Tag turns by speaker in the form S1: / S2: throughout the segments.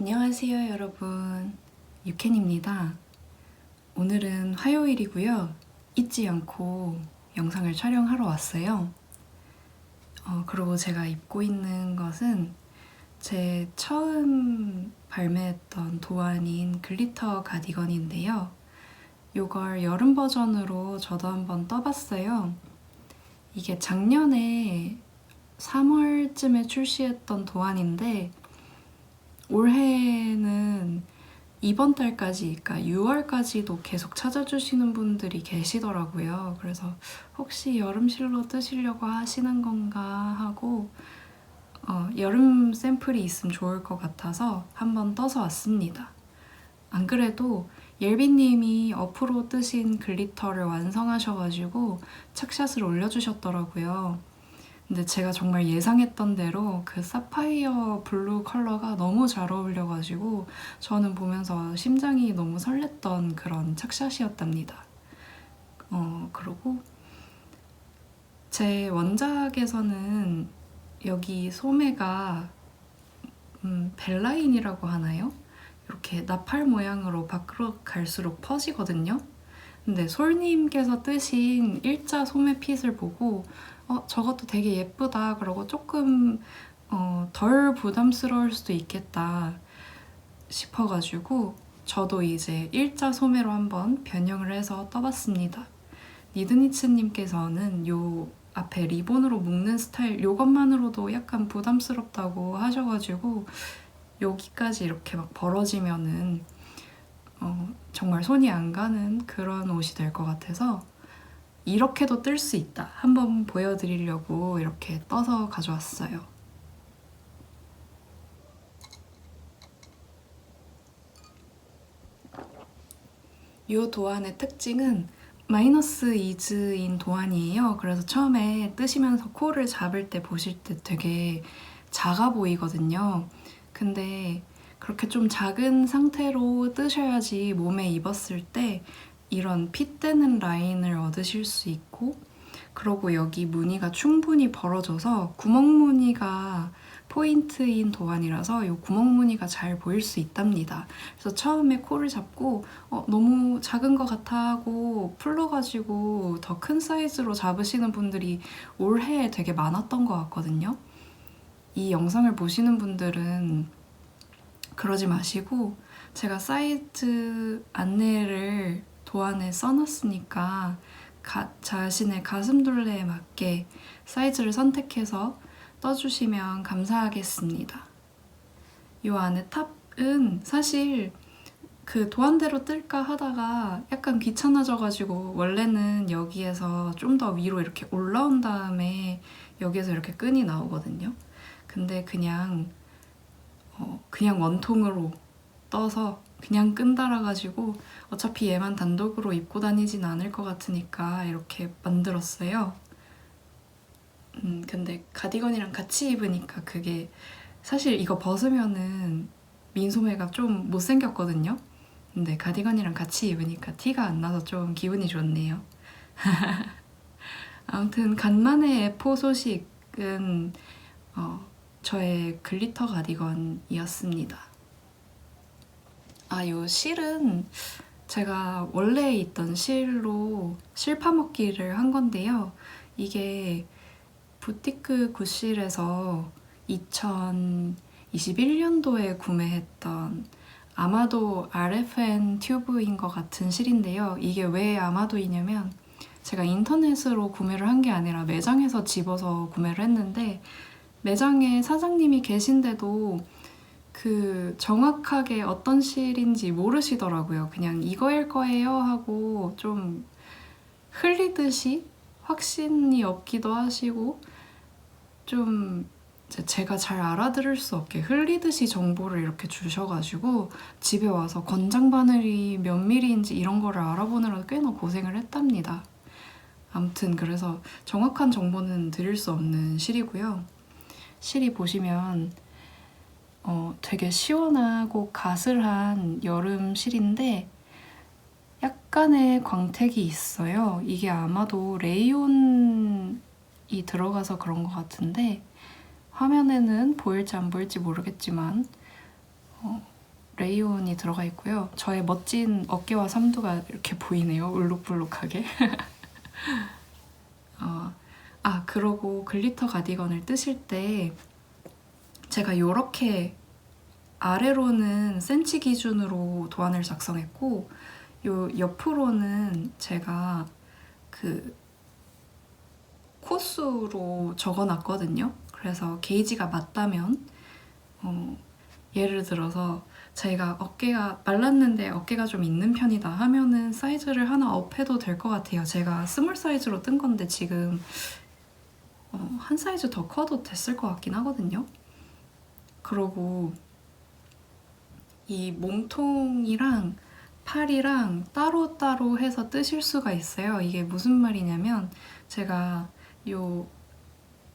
S1: 안녕하세요 여러분, 유캔입니다. 오늘은 화요일이고요. 잊지 않고 영상을 촬영하러 왔어요. 그리고 제가 입고 있는 것은 제 처음 발매했던 도안인 글리터 가디건인데요. 이걸 여름 버전으로 저도 한번 떠봤어요. 이게 작년에 3월쯤에 출시했던 도안인데 올해는 이번 달까지, 그러니까 6월까지도 계속 찾아주시는 분들이 계시더라고요. 그래서 혹시 여름실로 뜨시려고 하시는 건가 하고 여름 샘플이 있으면 좋을 것 같아서 한번 떠서 왔습니다. 안 그래도 옐비님이 어프로 뜨신 글리터를 완성하셔가지고 착샷을 올려주셨더라고요. 근데 제가 정말 예상했던 대로 그 사파이어 블루 컬러가 너무 잘 어울려가지고 저는 보면서 심장이 너무 설렜던 그런 착샷이었답니다. 그리고 제 원작에서는 여기 소매가 벨라인이라고 하나요? 이렇게 나팔 모양으로 밖으로 갈수록 퍼지거든요. 근데 솔님께서 뜨신 일자 소매 핏을 보고 저것도 되게 예쁘다 그러고 조금 덜 부담스러울 수도 있겠다 싶어가지고 저도 이제 일자 소매로 한번 변형을 해서 떠봤습니다. 니드니츠님께서는 요 앞에 리본으로 묶는 스타일 요것만으로도 약간 부담스럽다고 하셔가지고 여기까지 이렇게 막 벌어지면은 정말 손이 안 가는 그런 옷이 될 것 같아서 이렇게도 뜰 수 있다 한번 보여드리려고 이렇게 떠서 가져왔어요. 이 도안의 특징은 마이너스 이즈인 도안이에요. 그래서 처음에 뜨시면서 코를 잡을 때 보실 때 되게 작아 보이거든요. 근데 그렇게 좀 작은 상태로 뜨셔야지 몸에 입었을 때 이런 핏되는 라인을 얻으실 수 있고, 그리고 여기 무늬가 충분히 벌어져서 구멍 무늬가 포인트인 도안이라서 이 구멍 무늬가 잘 보일 수 있답니다. 그래서 처음에 코를 잡고 너무 작은 것 같아 하고 풀러가지고 더 큰 사이즈로 잡으시는 분들이 올해 되게 많았던 것 같거든요. 이 영상을 보시는 분들은 그러지 마시고 제가 사이즈 안내를 도안에 써놨으니까 자신의 가슴둘레에 맞게 사이즈를 선택해서 떠주시면 감사하겠습니다. 이 안에 탑은 사실 그 도안대로 뜰까 하다가 약간 귀찮아져가지고 원래는 여기에서 좀 더 위로 이렇게 올라온 다음에 여기에서 이렇게 끈이 나오거든요. 근데 그냥 원통으로 떠서 그냥 끈 달아가지고 어차피 얘만 단독으로 입고 다니진 않을 것 같으니까 이렇게 만들었어요. 근데 가디건이랑 같이 입으니까 그게 사실 이거 벗으면은 민소매가 좀 못생겼거든요. 근데 가디건이랑 같이 입으니까 티가 안 나서 좀 기분이 좋네요. 아무튼 간만에 에포 소식은 저의 글리터 가디건이었습니다. 요 실은 제가 원래 있던 실로 실파먹기를 한 건데요. 이게 부티크 굿실에서 2021년도에 구매했던 아마도 RFN 튜브인 것 같은 실인데요. 이게 왜 아마도이냐면 제가 인터넷으로 구매를 한 게 아니라 매장에서 집어서 구매를 했는데 매장에 사장님이 계신데도 그 정확하게 어떤 실인지 모르시더라고요. 그냥 이거일 거예요 하고 좀 흘리듯이 확신이 없기도 하시고 좀 제가 잘 알아들을 수 없게 흘리듯이 정보를 이렇게 주셔가지고 집에 와서 권장 바늘이 몇 밀리인지 이런 거를 알아보느라 꽤나 고생을 했답니다. 아무튼 그래서 정확한 정보는 드릴 수 없는 실이고요. 실이 보시면 되게 시원하고 가슬한 여름 실인데 약간의 광택이 있어요. 이게 아마도 레이온이 들어가서 그런 것 같은데 화면에는 보일지 안 보일지 모르겠지만 레이온이 들어가 있고요. 저의 멋진 어깨와 삼두가 이렇게 보이네요. 울룩불룩하게. 그러고 글리터 가디건을 뜨실 때 제가 이렇게 아래로는 센치 기준으로 도안을 작성했고 요 옆으로는 제가 그 코수로 적어놨거든요. 그래서 게이지가 맞다면 예를 들어서 저희가 어깨가 말랐는데 어깨가 좀 있는 편이다 하면은 사이즈를 하나 업해도 될 것 같아요. 제가 스몰 사이즈로 뜬 건데 지금 한 사이즈 더 커도 됐을 것 같긴 하거든요. 그러고 이 몸통이랑 팔이랑 따로따로 해서 뜨실 수가 있어요. 이게 무슨 말이냐면 제가 요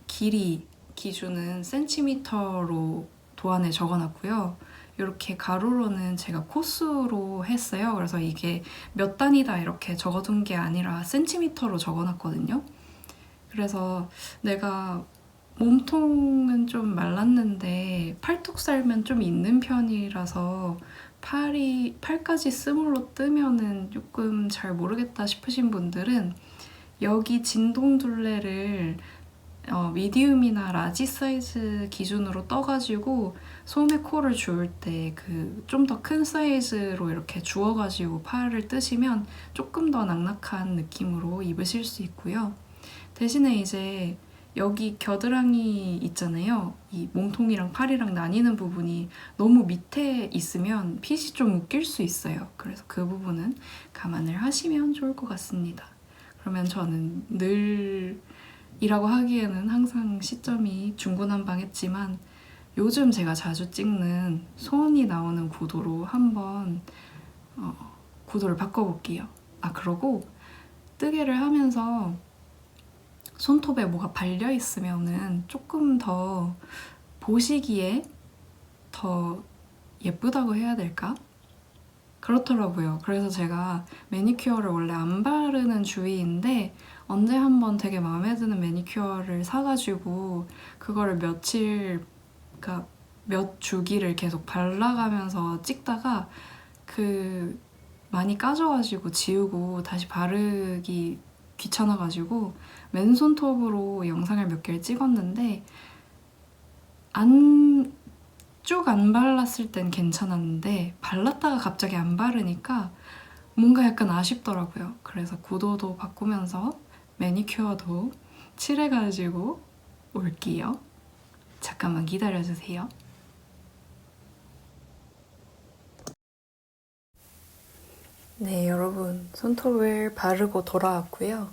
S1: 길이 기준은 센티미터로 도안에 적어놨고요. 이렇게 가로로는 제가 코수로 했어요. 그래서 이게 몇 단이다 이렇게 적어둔 게 아니라 센티미터로 적어놨거든요. 그래서 내가 몸통은 좀 말랐는데 팔뚝살면 좀 있는 편이라서 팔까지 스물로 뜨면은 조금 잘 모르겠다 싶으신 분들은 여기 진동둘레를 미디움이나 라지 사이즈 기준으로 떠가지고 소매 코를 주울 때 그 좀 더 큰 사이즈로 이렇게 주워가지고 팔을 뜨시면 조금 더 낙낙한 느낌으로 입으실 수 있고요. 대신에 이제 여기 겨드랑이 있잖아요. 이 몸통이랑 팔이랑 나뉘는 부분이 너무 밑에 있으면 핏이 좀 웃길 수 있어요. 그래서 그 부분은 감안을 하시면 좋을 것 같습니다. 그러면 저는 늘이라고 하기에는 항상 시점이 중구난방했지만 요즘 제가 자주 찍는 손이 나오는 구도로 한번 구도를 바꿔볼게요. 그러고 뜨개를 하면서 손톱에 뭐가 발려 있으면은 조금 더 보시기에 더 예쁘다고 해야 될까? 그렇더라고요. 그래서 제가 매니큐어를 원래 안 바르는 주의인데 언제 한번 되게 마음에 드는 매니큐어를 사가지고 그거를 며칠, 그러니까 몇 주기를 계속 발라가면서 찍다가 그 많이 까져가지고 지우고 다시 바르기 귀찮아가지고 맨손톱으로 영상을 몇 개를 찍었는데 쭉 안 발랐을 땐 괜찮았는데 발랐다가 갑자기 안 바르니까 뭔가 약간 아쉽더라고요. 그래서 구도도 바꾸면서 매니큐어도 칠해가지고 올게요. 잠깐만 기다려주세요. 네, 여러분 손톱을 바르고 돌아왔고요.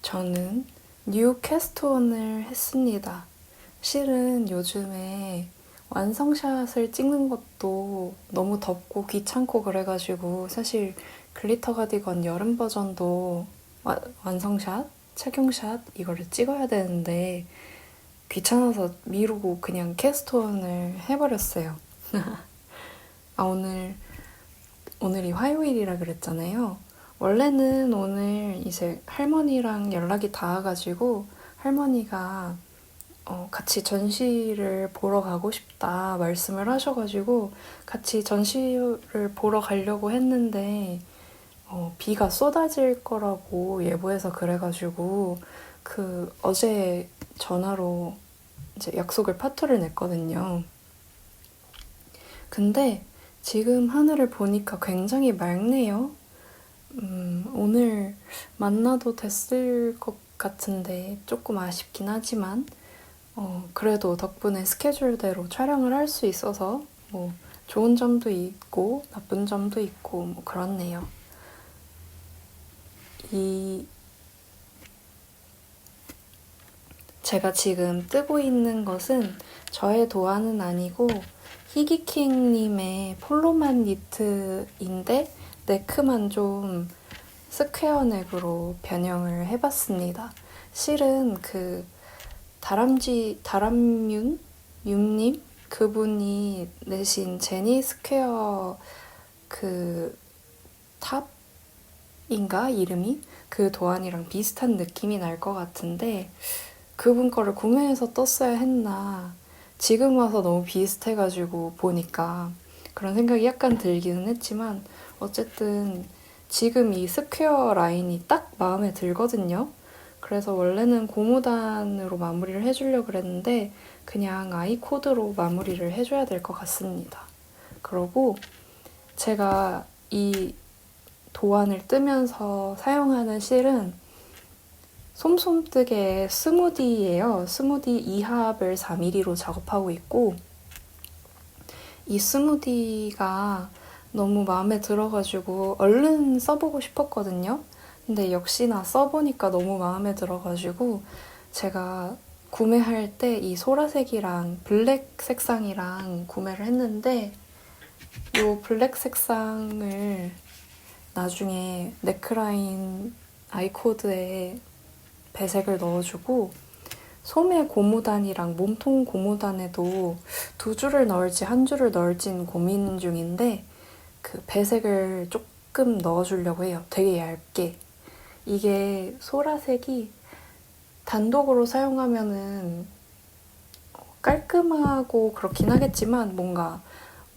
S1: 저는 뉴 캐스트온을 했습니다. 실은 요즘에 완성샷을 찍는 것도 너무 덥고 귀찮고 그래가지고 사실 글리터 가디건 여름 버전도 완성샷, 착용샷 이거를 찍어야 되는데 귀찮아서 미루고 그냥 캐스트온을 해버렸어요. 오늘이 화요일이라 그랬잖아요. 원래는 오늘 이제 할머니랑 연락이 닿아가지고 할머니가 같이 전시를 보러 가고 싶다 말씀을 하셔가지고 같이 전시를 보러 가려고 했는데 비가 쏟아질 거라고 예보해서 그래가지고 어제 전화로 이제 약속을 파토를 냈거든요. 근데 지금 하늘을 보니까 굉장히 맑네요. 오늘 만나도 됐을 것 같은데 조금 아쉽긴 하지만 그래도 덕분에 스케줄대로 촬영을 할 수 있어서 뭐 좋은 점도 있고 나쁜 점도 있고 뭐 그렇네요. 제가 지금 뜨고 있는 것은 저의 도안은 아니고 희귀킹님의 폴로만 니트인데 네크만 좀 스퀘어 넥으로 변형을 해봤습니다. 실은 윤님 그분이 내신 제니 스퀘어 탑인가 이름이 그 도안이랑 비슷한 느낌이 날 것 같은데 그분 거를 구매해서 떴어야 했나 지금 와서 너무 비슷해가지고 보니까 그런 생각이 약간 들기는 했지만 어쨌든 지금 이 스퀘어 라인이 딱 마음에 들거든요. 그래서 원래는 고무단으로 마무리를 해주려고 그랬는데 그냥 아이 코드로 마무리를 해줘야 될 것 같습니다. 그러고 제가 이 도안을 뜨면서 사용하는 실은 솜솜뜨개 스무디예요. 스무디 2합을 4mm로 작업하고 있고 이 스무디가 너무 마음에 들어가지고 얼른 써보고 싶었거든요. 근데 역시나 써보니까 너무 마음에 들어가지고 제가 구매할 때 이 소라색이랑 블랙 색상이랑 구매를 했는데 이 블랙 색상을 나중에 넥라인 아이코드에 배색을 넣어주고 소매 고무단이랑 몸통 고무단에도 두 줄을 넣을지 한 줄을 넣을지는 고민 중인데 그 배색을 조금 넣어주려고 해요. 되게 얇게. 이게 소라색이 단독으로 사용하면은 깔끔하고 그렇긴 하겠지만 뭔가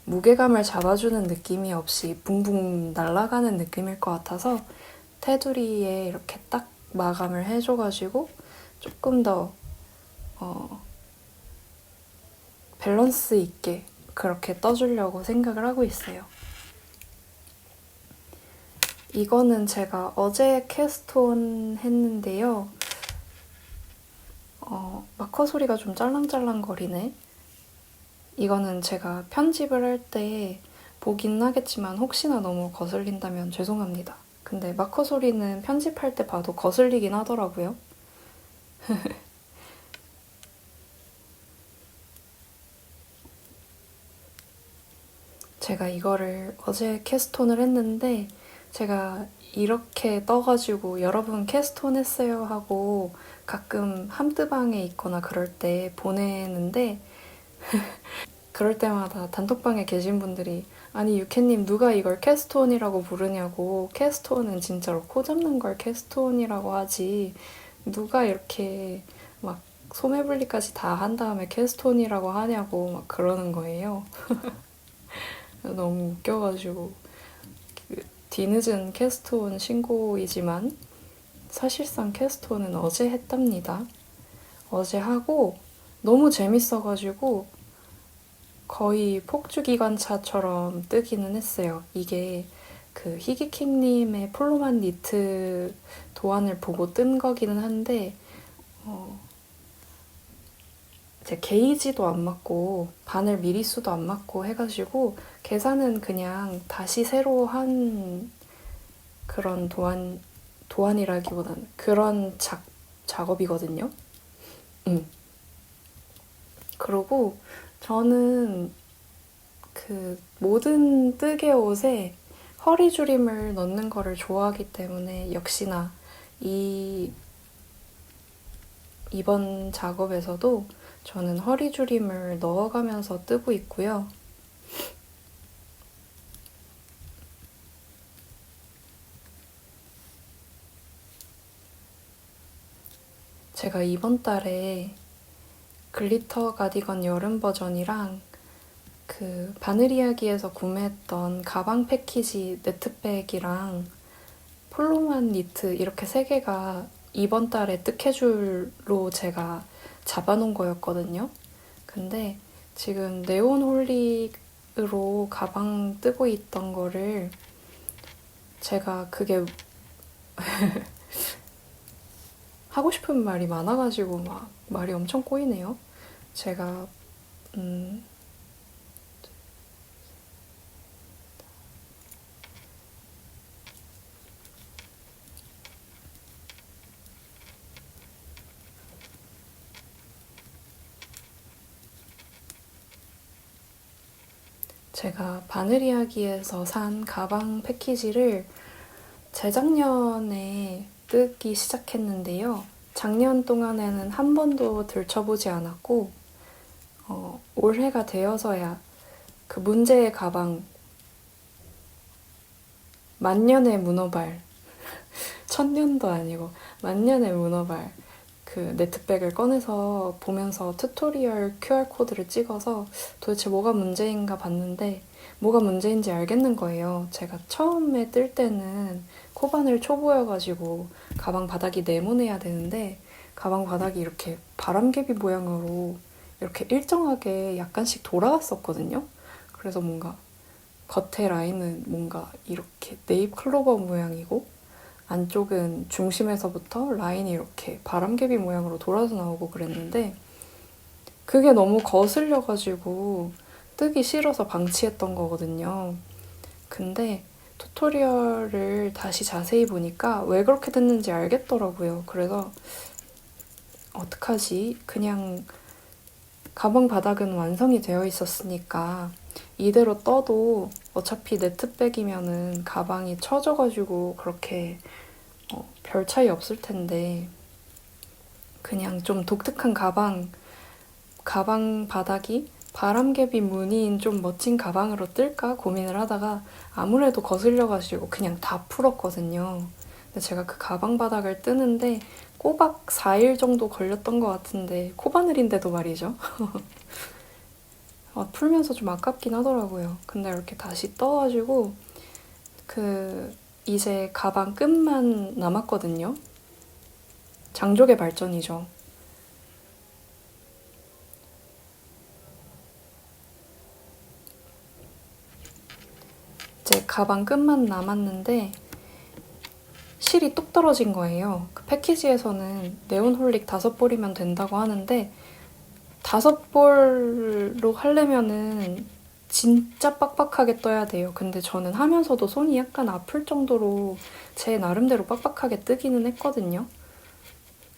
S1: 무게감을 잡아주는 느낌이 없이 붕붕 날아가는 느낌일 것 같아서 테두리에 이렇게 딱 마감을 해줘가지고 조금 더 밸런스 있게 그렇게 떠주려고 생각을 하고 있어요. 이거는 제가 어제 캐스트온 했는데요. 마커 소리가 좀 짤랑짤랑 거리네. 이거는 제가 편집을 할 때 보긴 하겠지만 혹시나 너무 거슬린다면 죄송합니다. 근데 마커 소리는 편집할 때 봐도 거슬리긴 하더라고요. 제가 이거를 어제 캐스톤을 했는데 제가 이렇게 떠가지고 여러분 캐스톤 했어요 하고 가끔 함뜨방에 있거나 그럴 때 보내는데 그럴 때마다 단톡방에 계신 분들이 아니 유캐님 누가 이걸 캐스톤이라고 부르냐고 캐스톤은 진짜로 코 잡는 걸 캐스톤이라고 하지 누가 이렇게 막 소매분리까지 다 한 다음에 캐스톤이라고 하냐고 막 그러는 거예요. 너무 웃겨가지고 뒤늦은 캐스톤 신고이지만 사실상 캐스톤은 어제 했답니다. 어제 하고 너무 재밌어가지고 거의 폭주기관차처럼 뜨기는 했어요. 이게 그 희귀킹님의 폴로만 니트 도안을 보고 뜬 거기는 한데 제 게이지도 안 맞고 바늘 미리수도 안 맞고 해가지고 계산은 그냥 다시 새로 한 그런 도안이라기보다는 그런 작업이거든요. 그리고 저는 그 모든 뜨개 옷에 허리줄임을 넣는 거를 좋아하기 때문에 역시나 이번 작업에서도 저는 허리줄임을 넣어가면서 뜨고 있고요. 제가 이번 달에 글리터 가디건 여름 버전이랑 그 바느리야기에서 구매했던 가방 패키지 네트백이랑 폴로만 니트 이렇게 세 개가 이번 달에 뜩해줄로 제가 잡아놓은 거였거든요. 근데 지금 네온홀릭으로 가방 뜨고 있던 거를 제가 그게 하고 싶은 말이 많아가지고 막 말이 엄청 꼬이네요. 제가 제가 바느리야기에서 산 가방 패키지를 재작년에 뜨기 시작했는데요. 작년 동안에는 한 번도 들춰보지 않았고 올해가 되어서야 그 문제의 가방 만년의 문어발 천년도 아니고 만년의 문어발 그 네트백을 꺼내서 보면서 튜토리얼 QR코드를 찍어서 도대체 뭐가 문제인가 봤는데 뭐가 문제인지 알겠는 거예요. 제가 처음에 뜰 때는 코바늘 초보여가지고 가방 바닥이 네모내야 되는데 가방 바닥이 이렇게 바람개비 모양으로 이렇게 일정하게 약간씩 돌아갔었거든요. 그래서 뭔가 겉에 라인은 뭔가 이렇게 네잎 클로버 모양이고 안쪽은 중심에서부터 라인이 이렇게 바람개비 모양으로 돌아서 나오고 그랬는데 그게 너무 거슬려가지고 뜨기 싫어서 방치했던 거거든요. 근데 튜토리얼을 다시 자세히 보니까 왜 그렇게 됐는지 알겠더라고요. 그래서 어떡하지? 그냥 가방 바닥은 완성이 되어 있었으니까 이대로 떠도 어차피 네트백이면은 가방이 처져가지고 그렇게 별 차이 없을 텐데 그냥 좀 독특한 가방 바닥이 바람개비 무늬인 좀 멋진 가방으로 뜰까 고민을 하다가 아무래도 거슬려가지고 그냥 다 풀었거든요. 근데 제가 그 가방 바닥을 뜨는데 꼬박 4일 정도 걸렸던 것 같은데 코바늘인데도 말이죠. 풀면서 좀 아깝긴 하더라고요. 근데 이렇게 다시 떠가지고 이제 가방 끝만 남았거든요. 장족의 발전이죠. 이제 가방 끝만 남았는데 실이 뚝 떨어진 거예요. 그 패키지에서는 네온홀릭 5볼이면 된다고 하는데 5볼로 하려면은 진짜 빡빡하게 떠야 돼요. 근데 저는 하면서도 손이 약간 아플 정도로 제 나름대로 빡빡하게 뜨기는 했거든요.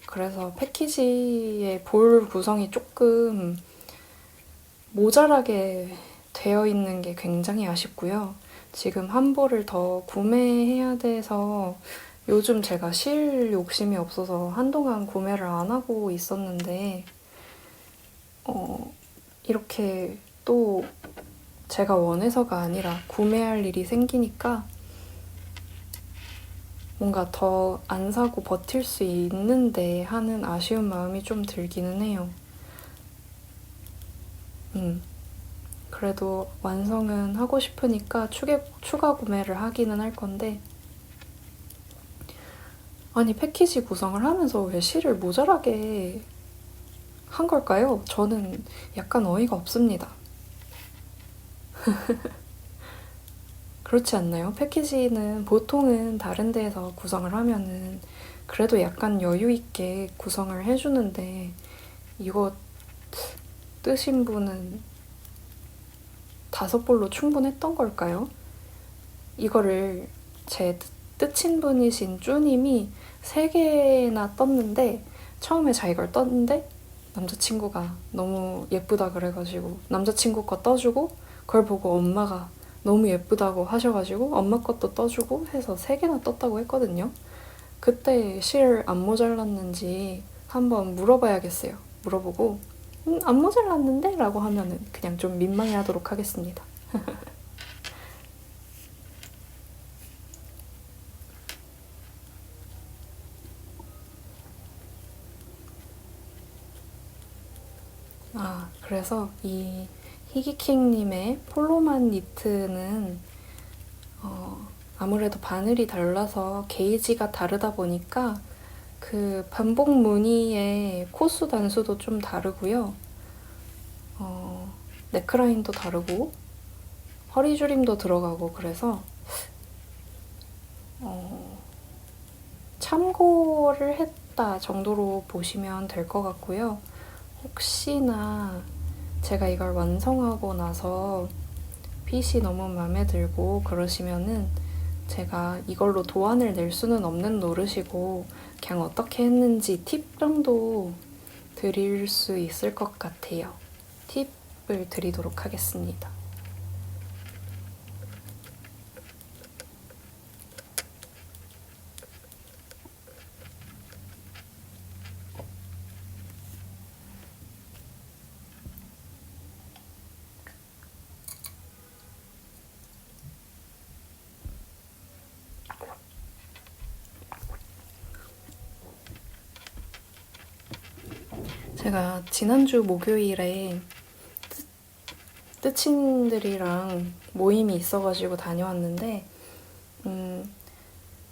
S1: 그래서 패키지의 볼 구성이 조금 모자라게 되어 있는 게 굉장히 아쉽고요. 지금 한 볼을 더 구매해야 돼서 요즘 제가 실 욕심이 없어서 한동안 구매를 안 하고 있었는데 이렇게 또 제가 원해서가 아니라 구매할 일이 생기니까 뭔가 더 안 사고 버틸 수 있는데 하는 아쉬운 마음이 좀 들기는 해요. 그래도 완성은 하고 싶으니까 추가 구매를 하기는 할 건데 아니 패키지 구성을 하면서 왜 실을 모자라게 한 걸까요? 저는 약간 어이가 없습니다. 그렇지 않나요? 패키지는 보통은 다른 데에서 구성을 하면은 그래도 약간 여유 있게 구성을 해주는데 이거 뜨신 분은 5볼로 충분했던 걸까요? 이거를 제 뜨친 분이신 쭈님이 3개나 떴는데 처음에 자기가 떴는데 남자친구가 너무 예쁘다 그래가지고 남자친구 거 떠주고 그걸 보고 엄마가 너무 예쁘다고 하셔가지고 엄마 것도 떠주고 해서 3개나 떴다고 했거든요. 그때 실 안 모자랐는지 한번 물어봐야겠어요. 물어보고 안 모자랐는데? 라고 하면은 그냥 좀 민망해하도록 하겠습니다. 그래서 이 희귀킹님의 폴로만 니트는 아무래도 바늘이 달라서 게이지가 다르다 보니까 그 반복 무늬의 코수 단수도 좀 다르고요. 넥라인도 다르고 허리 줄임도 들어가고 그래서 참고를 했다 정도로 보시면 될 것 같고요. 혹시나 제가 이걸 완성하고 나서 핏이 너무 마음에 들고 그러시면은 제가 이걸로 도안을 낼 수는 없는 노릇이고 그냥 어떻게 했는지 팁 정도 드릴 수 있을 것 같아요. 팁을 드리도록 하겠습니다. 제가 지난주 목요일에 뜨친들이랑 모임이 있어가지고 다녀왔는데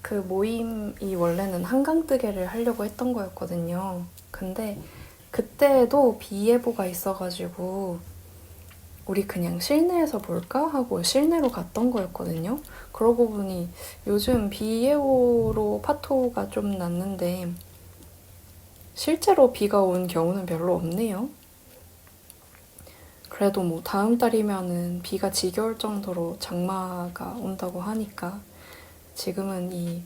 S1: 그 모임이 원래는 한강뜨개를 하려고 했던 거였거든요. 근데 그때도 비 예보가 있어가지고 우리 그냥 실내에서 볼까 하고 실내로 갔던 거였거든요. 그러고 보니 요즘 비 예보로 파토가 좀 났는데 실제로 비가 온 경우는 별로 없네요. 그래도 뭐 다음 달이면은 비가 지겨울 정도로 장마가 온다고 하니까 지금은 이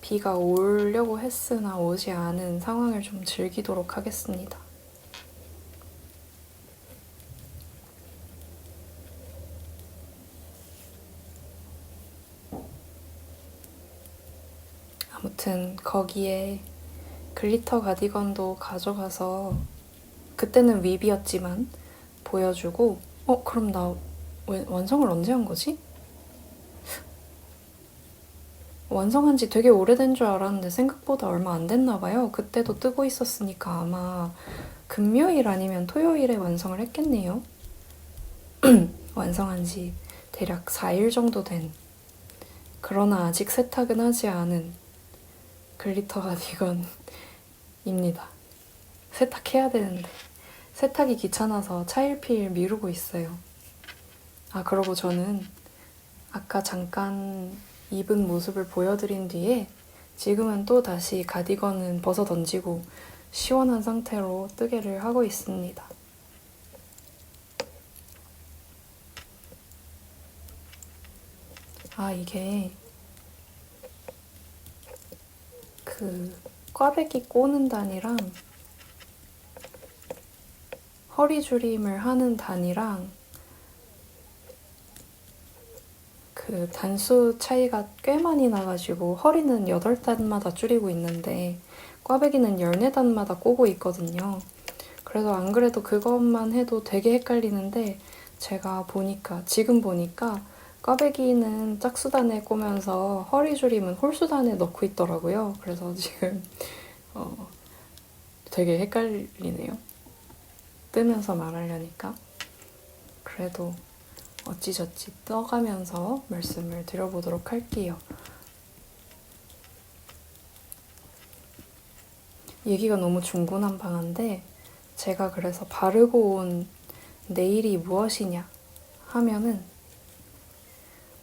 S1: 비가 오려고 했으나 오지 않은 상황을 좀 즐기도록 하겠습니다. 아무튼 거기에 글리터 가디건도 가져가서 그때는 윕이었지만 보여주고 그럼 나 완성을 언제 한 거지? 완성한 지 되게 오래된 줄 알았는데 생각보다 얼마 안 됐나 봐요. 그때도 뜨고 있었으니까 아마 금요일 아니면 토요일에 완성을 했겠네요. 완성한 지 대략 4일 정도 된, 그러나 아직 세탁은 하지 않은 글리터 가디건입니다. 세탁해야 되는데 세탁이 귀찮아서 차일피일 미루고 있어요. 그러고 저는 아까 잠깐 입은 모습을 보여드린 뒤에 지금은 또 다시 가디건은 벗어 던지고 시원한 상태로 뜨개를 하고 있습니다. 이게 그 꽈배기 꼬는 단이랑 허리 줄임을 하는 단이랑 그 단수 차이가 꽤 많이 나가지고 허리는 8단마다 줄이고 있는데 꽈배기는 14단마다 꼬고 있거든요. 그래서 안 그래도 그것만 해도 되게 헷갈리는데 지금 보니까 꽈배기는 짝수단에 꼬면서 허리 줄임은 홀수단에 넣고 있더라고요. 그래서 지금 되게 헷갈리네요. 뜨면서 말하려니까. 그래도 어찌저찌 떠가면서 말씀을 드려보도록 할게요. 얘기가 너무 중구난방한데 제가 그래서 바르고 온 네일이 무엇이냐 하면은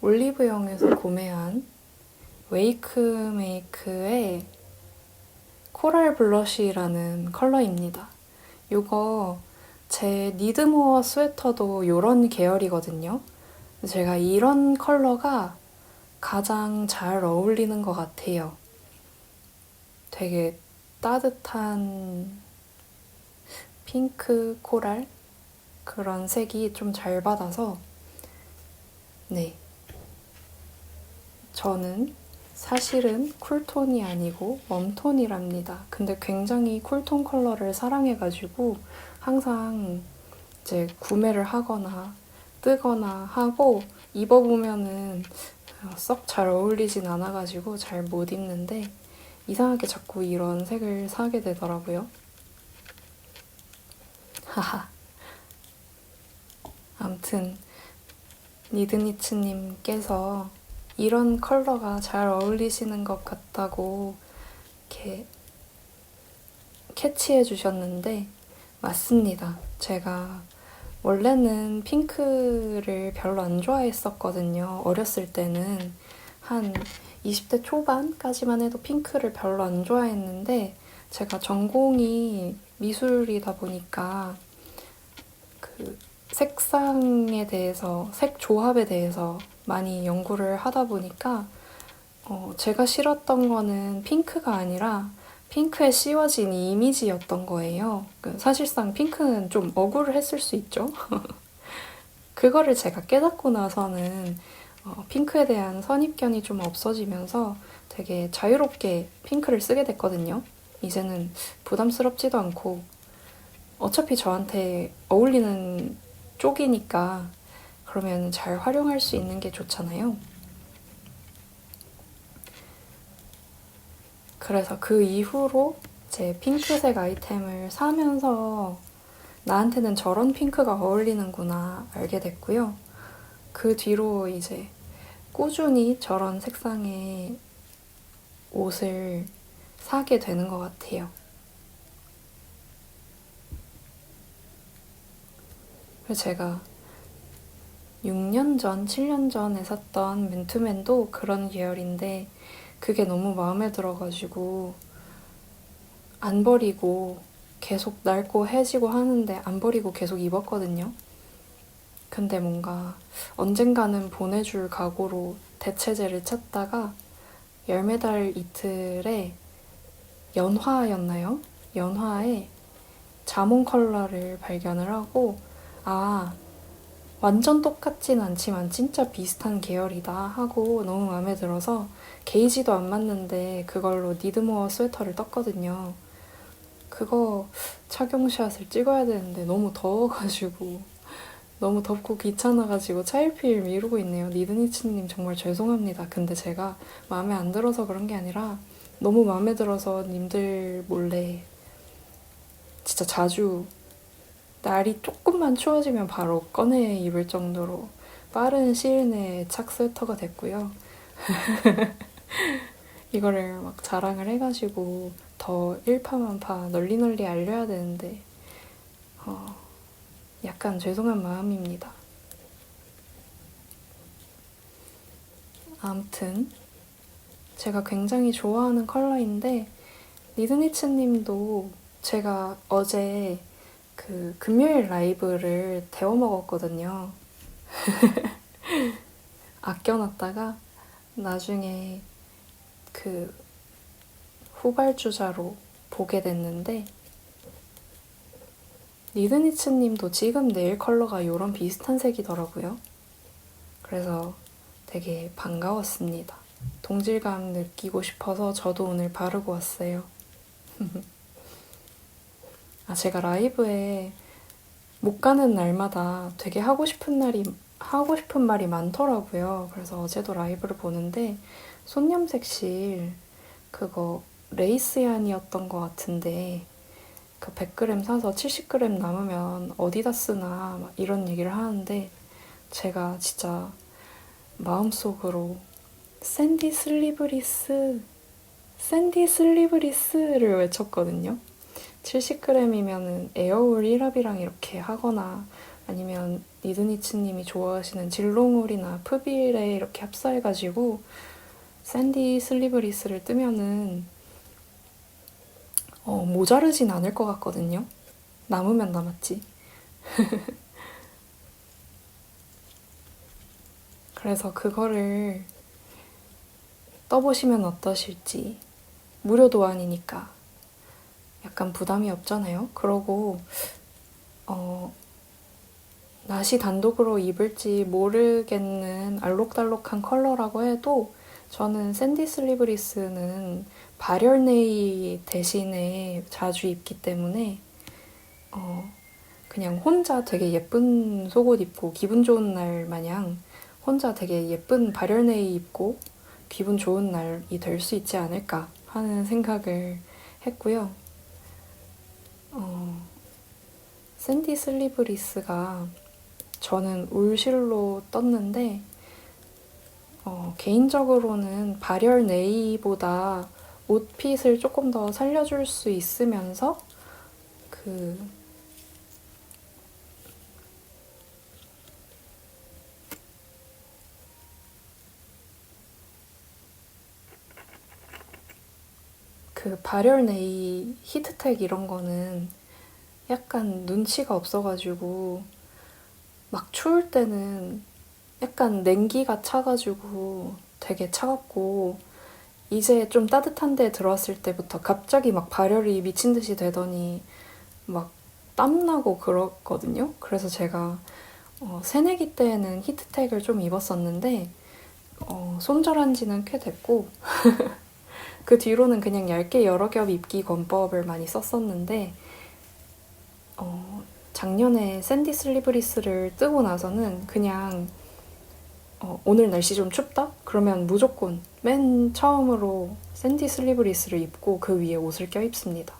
S1: 올리브영에서 구매한 웨이크메이크의 코랄 블러쉬라는 컬러입니다. 이거 제 니드모어 스웨터도 이런 계열이거든요. 제가 이런 컬러가 가장 잘 어울리는 것 같아요. 되게 따뜻한 핑크 코랄? 그런 색이 좀 잘 받아서 네. 저는 사실은 쿨톤이 아니고 웜톤이랍니다. 근데 굉장히 쿨톤 컬러를 사랑해가지고 항상 이제 구매를 하거나 뜨거나 하고 입어보면은 썩 잘 어울리진 않아가지고 잘 못 입는데 이상하게 자꾸 이런 색을 사게 되더라고요. 하하. 암튼 니드니츠님께서 이런 컬러가 잘 어울리시는 것 같다고 이렇게 캐치해 주셨는데 맞습니다. 제가 원래는 핑크를 별로 안 좋아했었거든요. 어렸을 때는 한 20대 초반까지만 해도 핑크를 별로 안 좋아했는데 제가 전공이 미술이다 보니까 그 색상에 대해서, 색 조합에 대해서 많이 연구를 하다 보니까 제가 싫었던 거는 핑크가 아니라 핑크에 씌워진 이미지였던 거예요. 사실상 핑크는 좀 억울했을 수 있죠. 그거를 제가 깨닫고 나서는 핑크에 대한 선입견이 좀 없어지면서 되게 자유롭게 핑크를 쓰게 됐거든요. 이제는 부담스럽지도 않고 어차피 저한테 어울리는 쪽이니까 그러면 잘 활용할 수 있는 게 좋잖아요. 그래서 그 이후로 제 핑크색 아이템을 사면서 나한테는 저런 핑크가 어울리는구나 알게 됐고요. 그 뒤로 이제 꾸준히 저런 색상의 옷을 사게 되는 것 같아요. 그래서 제가 6년 전, 7년 전에 샀던 맨투맨도 그런 계열인데 그게 너무 마음에 들어가지고 안 버리고 계속 낡고 해지고 하는데 안 버리고 계속 입었거든요. 근데 뭔가 언젠가는 보내줄 각오로 대체제를 찾다가 열매달 이틀에 연화였나요? 연화에 자몽 컬러를 발견을 하고 아, 완전 똑같진 않지만 진짜 비슷한 계열이다 하고 너무 마음에 들어서 게이지도 안 맞는데 그걸로 니드모어 스웨터를 떴거든요. 그거 착용샷을 찍어야 되는데 너무 더워가지고 너무 덥고 귀찮아가지고 차일피일 미루고 있네요. 니드니츠님 정말 죄송합니다. 근데 제가 마음에 안 들어서 그런 게 아니라 너무 마음에 들어서 님들 몰래 진짜 자주 날이 조금만 추워지면 바로 꺼내 입을 정도로 빠른 시일 내에 착 스웨터가 됐고요. 이거를 막 자랑을 해가지고 더 일파만파 널리 알려야 되는데 약간 죄송한 마음입니다. 아무튼 제가 굉장히 좋아하는 컬러인데 니드니츠 님도 제가 어제 그 금요일 라이브를 데워 먹었거든요. 아껴놨다가 나중에 그 후발주자로 보게 됐는데 니드니츠 님도 지금 네일 컬러가 이런 비슷한 색이더라고요. 그래서 되게 반가웠습니다. 동질감 느끼고 싶어서 저도 오늘 바르고 왔어요. 제가 라이브에 못 가는 날마다 되게 하고 싶은 말이 많더라고요. 그래서 어제도 라이브를 보는데 손염색실 그거 레이스얀이었던 것 같은데 그 100g 사서 70g 남으면 어디다 쓰나 막 이런 얘기를 하는데 제가 진짜 마음속으로 샌디 슬리브리스를 외쳤거든요. 70g이면 에어울 1합이랑 이렇게 하거나 아니면 니드니츠님이 좋아하시는 질롱울이나 푸빌에 이렇게 합사해가지고 샌디 슬리브리스를 뜨면은 모자르진 않을 것 같거든요. 남으면 남았지. 그래서 그거를 떠보시면 어떠실지. 무료 도안이니까 약간 부담이 없잖아요. 그러고 나시 단독으로 입을지 모르겠는 알록달록한 컬러라고 해도 저는 샌디 슬리브리스는 발열 네이 대신에 자주 입기 때문에 그냥 혼자 되게 예쁜 속옷 입고 기분 좋은 날 마냥 혼자 되게 예쁜 발열 네이 입고 기분 좋은 날이 될 수 있지 않을까 하는 생각을 했고요. 샌디 슬리브리스가 저는 울실로 떴는데 개인적으로는 발열 네이보다 옷핏을 조금 더 살려줄 수 있으면서 그 발열 네이 히트텍 이런 거는 약간 눈치가 없어가지고 막 추울 때는 약간 냉기가 차가지고 되게 차갑고 이제 좀 따뜻한 데 들어왔을 때부터 갑자기 막 발열이 미친 듯이 되더니 막 땀나고 그렇거든요. 그래서 제가 새내기 때에는 히트텍을 좀 입었었는데 손절한 지는 꽤 됐고 그 뒤로는 그냥 얇게 여러 겹 입기 권법을 많이 썼었는데 작년에 샌디 슬리브리스를 뜨고 나서는 그냥 오늘 날씨 좀 춥다? 그러면 무조건 맨 처음으로 샌디 슬리브리스를 입고 그 위에 옷을 껴입습니다.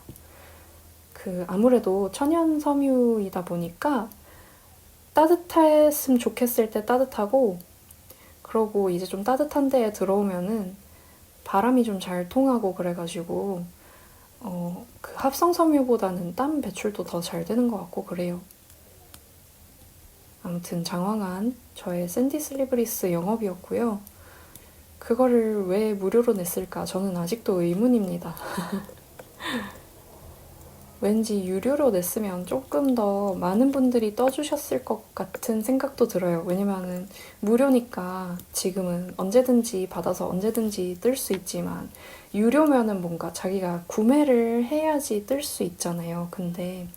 S1: 아무래도 천연 섬유이다 보니까 따뜻했으면 좋겠을 때 따뜻하고, 그러고 이제 좀 따뜻한 데에 들어오면은 바람이 좀 잘 통하고 그래가지고 그 합성 섬유보다는 땀 배출도 더 잘 되는 것 같고 그래요. 아무튼 장황한 저의 샌디 슬리브리스 영업이었고요. 그거를 왜 무료로 냈을까? 저는 아직도 의문입니다. 왠지 유료로 냈으면 조금 더 많은 분들이 떠주셨을 것 같은 생각도 들어요. 왜냐면은 무료니까 지금은 언제든지 받아서 언제든지 뜰 수 있지만 유료면은 뭔가 자기가 구매를 해야지 뜰 수 있잖아요. 근데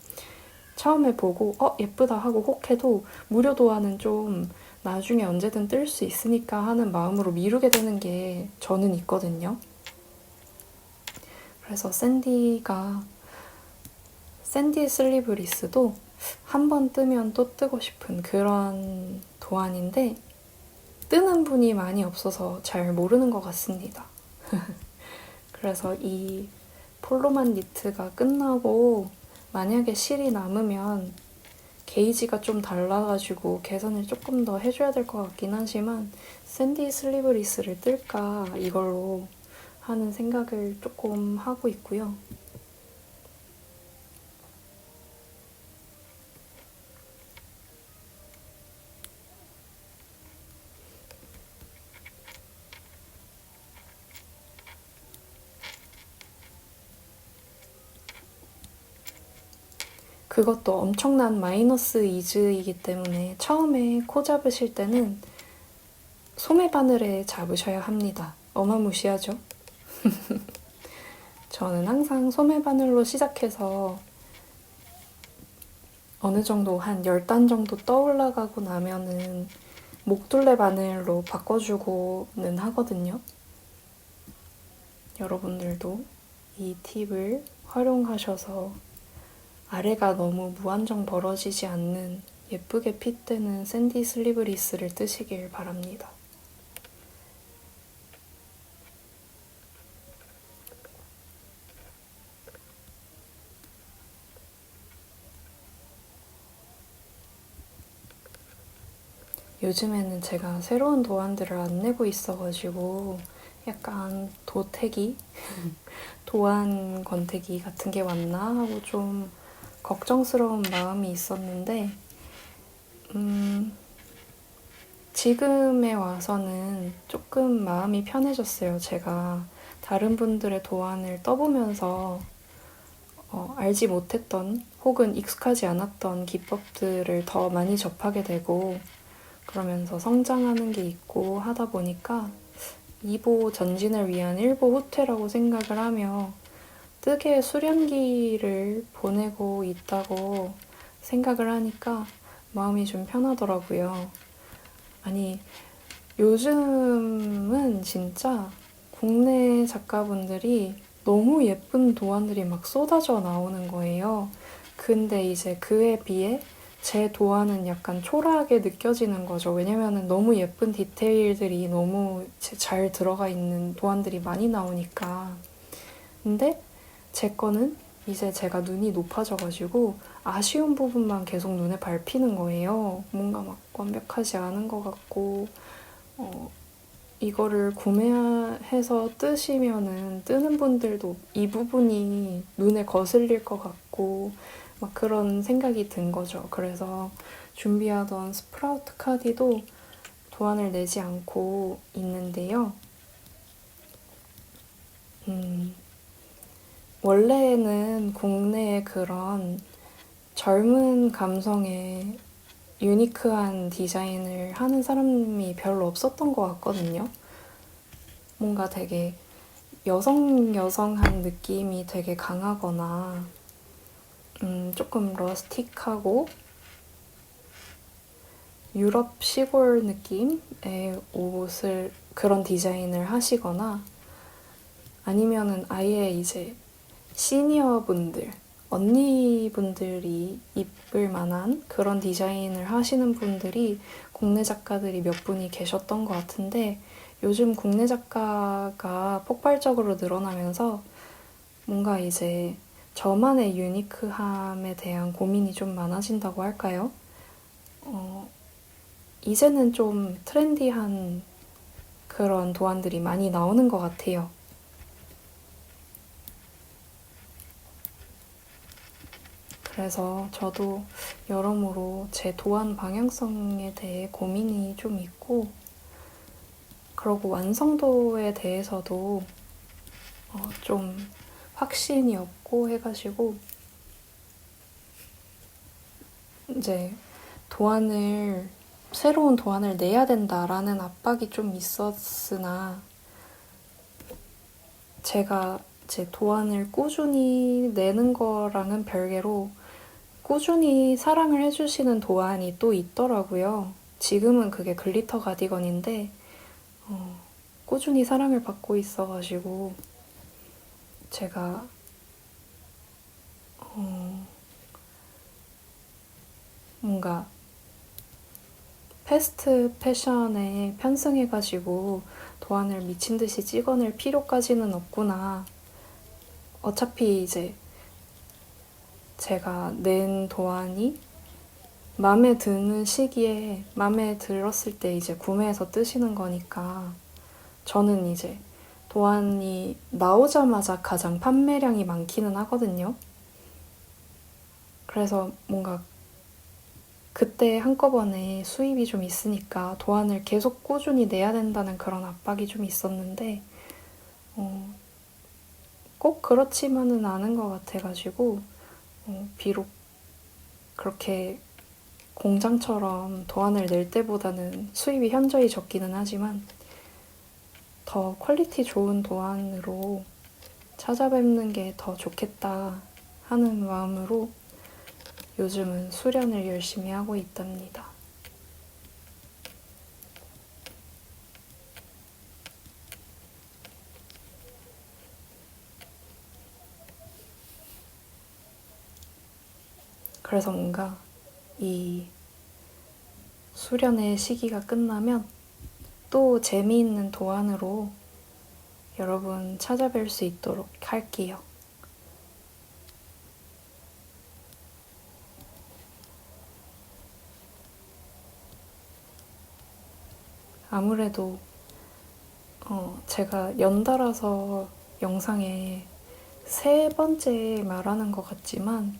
S1: 처음에 보고 예쁘다 하고 혹해도 무료 도안은 좀 나중에 언제든 뜰 수 있으니까 하는 마음으로 미루게 되는 게 저는 있거든요. 그래서 샌디 슬리브리스도 한 번 뜨면 또 뜨고 싶은 그런 도안인데 뜨는 분이 많이 없어서 잘 모르는 것 같습니다. 그래서 이 폴로만 니트가 끝나고 만약에 실이 남으면 게이지가 좀 달라가지고 개선을 조금 더 해줘야 될 것 같긴 하지만 샌디 슬리브리스를 뜰까 이걸로 하는 생각을 조금 하고 있고요. 그것도 엄청난 마이너스 이즈이기 때문에 처음에 코 잡으실 때는 소매 바늘에 잡으셔야 합니다. 어마무시하죠? 저는 항상 소매 바늘로 시작해서 어느 정도 한 10단 정도 떠올라가고 나면은 목둘레 바늘로 바꿔주고는 하거든요. 여러분들도 이 팁을 활용하셔서 아래가 너무 무한정 벌어지지 않는 예쁘게 핏되는 샌디 슬리브리스를 뜨시길 바랍니다. 요즘에는 제가 새로운 도안들을 안 내고 있어가지고 약간 도태기? 도안 권태기 같은 게 왔나 하고 좀 걱정스러운 마음이 있었는데 지금에 와서는 조금 마음이 편해졌어요. 제가 다른 분들의 도안을 떠보면서 알지 못했던 혹은 익숙하지 않았던 기법들을 더 많이 접하게 되고 그러면서 성장하는 게 있고 하다 보니까 2보 전진을 위한 1보 후퇴라고 생각을 하며 뜨개 수련기를 보내고 있다고 생각을 하니까 마음이 좀 편하더라고요. 아니, 요즘은 진짜 국내 작가분들이 너무 예쁜 도안들이 막 쏟아져 나오는 거예요. 근데 이제 그에 비해 제 도안은 약간 초라하게 느껴지는 거죠. 왜냐면은 너무 예쁜 디테일들이 너무 잘 들어가 있는 도안들이 많이 나오니까. 근데 제 거는 이제 제가 눈이 높아져가지고 아쉬운 부분만 계속 눈에 밟히는 거예요. 뭔가 막 완벽하지 않은 것 같고, 이거를 구매해서 뜨시면은 뜨는 분들도 이 부분이 눈에 거슬릴 것 같고, 막 그런 생각이 든 거죠. 그래서 준비하던 스프라우트 카디도 도안을 내지 않고 있는데요. 원래는 국내에 그런 젊은 감성의 유니크한 디자인을 하는 사람이 별로 없었던 것 같거든요. 뭔가 되게 여성한 느낌이 되게 강하거나 조금 러스틱하고 유럽 시골 느낌의 옷을 그런 디자인을 하시거나 아니면은 아예 이제 시니어분들, 언니분들이 입을 만한 그런 디자인을 하시는 분들이 국내 작가들이 몇 분이 계셨던 것 같은데 요즘 국내 작가가 폭발적으로 늘어나면서 뭔가 이제 저만의 유니크함에 대한 고민이 좀 많아진다고 할까요? 이제는 좀 트렌디한 그런 도안들이 많이 나오는 것 같아요. 그래서 저도 여러모로 제 도안 방향성에 대해 고민이 좀 있고, 그리고 완성도에 대해서도 좀 확신이 없고 해가지고 이제 새로운 도안을 내야 된다라는 압박이 좀 있었으나, 제가 제 도안을 꾸준히 내는 거랑은 별개로 꾸준히 사랑을 해주시는 도안이 또 있더라고요. 지금은 그게 글리터 가디건인데 꾸준히 사랑을 받고 있어가지고 제가 뭔가 패스트 패션에 편승해가지고 도안을 미친듯이 찍어낼 필요까지는 없구나. 어차피 이제 제가 낸 도안이 마음에 드는 시기에 마음에 들었을 때 이제 구매해서 뜨시는 거니까, 저는 이제 도안이 나오자마자 가장 판매량이 많기는 하거든요. 그래서 뭔가 그때 한꺼번에 수입이 좀 있으니까 도안을 계속 꾸준히 내야 된다는 그런 압박이 좀 있었는데 꼭 그렇지만은 않은 것 같아가지고 비록 그렇게 공장처럼 도안을 낼 때보다는 수입이 현저히 적기는 하지만 더 퀄리티 좋은 도안으로 찾아뵙는 게 더 좋겠다 하는 마음으로 요즘은 수련을 열심히 하고 있답니다. 그래서 뭔가 이 수련의 시기가 끝나면 또 재미있는 도안으로 여러분 찾아뵐 수 있도록 할게요. 아무래도 제가 연달아서 영상에 3번째 말하는 것 같지만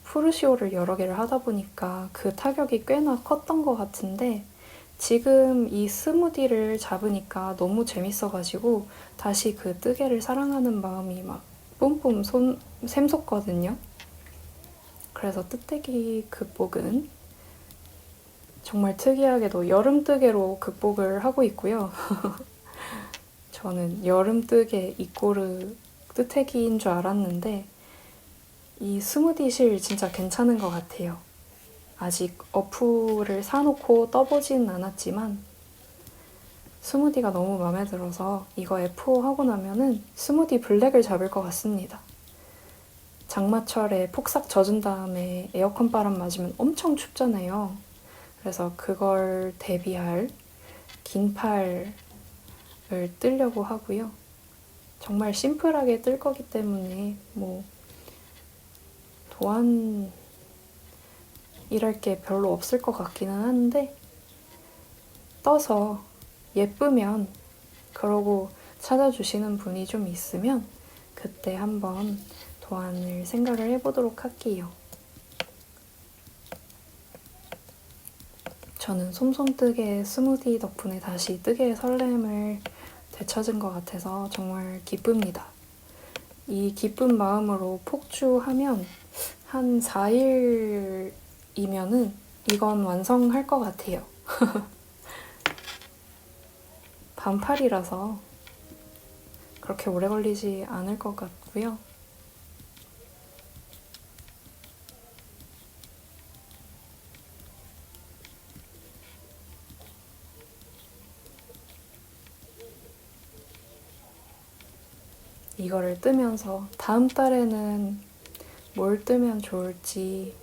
S1: 푸르시오를 여러 개를 하다 보니까 그 타격이 꽤나 컸던 것 같은데, 지금 이 스무디를 잡으니까 너무 재밌어가지고 다시 그 뜨개를 사랑하는 마음이 막 뿜뿜 샘솟거든요. 그래서 뜨떼기 극복은 정말 특이하게도 여름 뜨개로 극복을 하고 있고요. 저는 여름 뜨개 이꼬르 뜨떼기인 줄 알았는데 이 스무디실 진짜 괜찮은 것 같아요. 아직 어플을 사놓고 떠보진 않았지만 스무디가 너무 마음에 들어서 이거 F5 하고 나면은 스무디 블랙을 잡을 것 같습니다. 장마철에 폭삭 젖은 다음에 에어컨 바람 맞으면 엄청 춥잖아요. 그래서 그걸 대비할 긴 팔을 뜨려고 하고요. 정말 심플하게 뜰 거기 때문에 도안 일할 게 별로 없을 것 같기는 한데, 떠서 예쁘면, 그러고 찾아주시는 분이 좀 있으면 그때 한번 도안을 생각을 해보도록 할게요. 저는 솜솜뜨개 스무디 덕분에 다시 뜨개의 설렘을 되찾은 것 같아서 정말 기쁩니다. 이 기쁜 마음으로 폭주하면 한 4일이면은 이건 완성할 것 같아요. 반팔이라서 그렇게 오래 걸리지 않을 것 같고요. 이거를 뜨면서 다음 달에는 뭘 뜨면 좋을지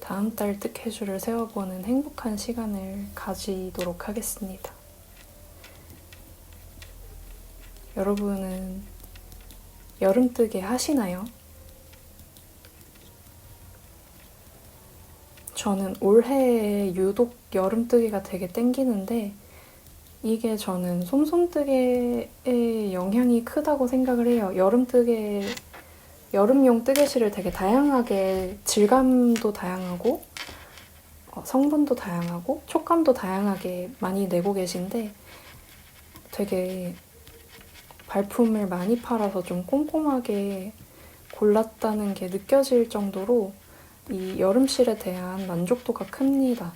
S1: 다음 달 뜨개줄을 세워보는 행복한 시간을 가지도록 하겠습니다. 여러분은 여름뜨개 하시나요? 저는 올해 유독 여름뜨개가 되게 땡기는데 이게 저는 솜솜뜨개의 영향이 크다고 생각을 해요. 여름용 뜨개실을 되게 다양하게 질감도 다양하고 성분도 다양하고 촉감도 다양하게 많이 내고 계신데 되게 발품을 많이 팔아서 좀 꼼꼼하게 골랐다는 게 느껴질 정도로 이 여름실에 대한 만족도가 큽니다.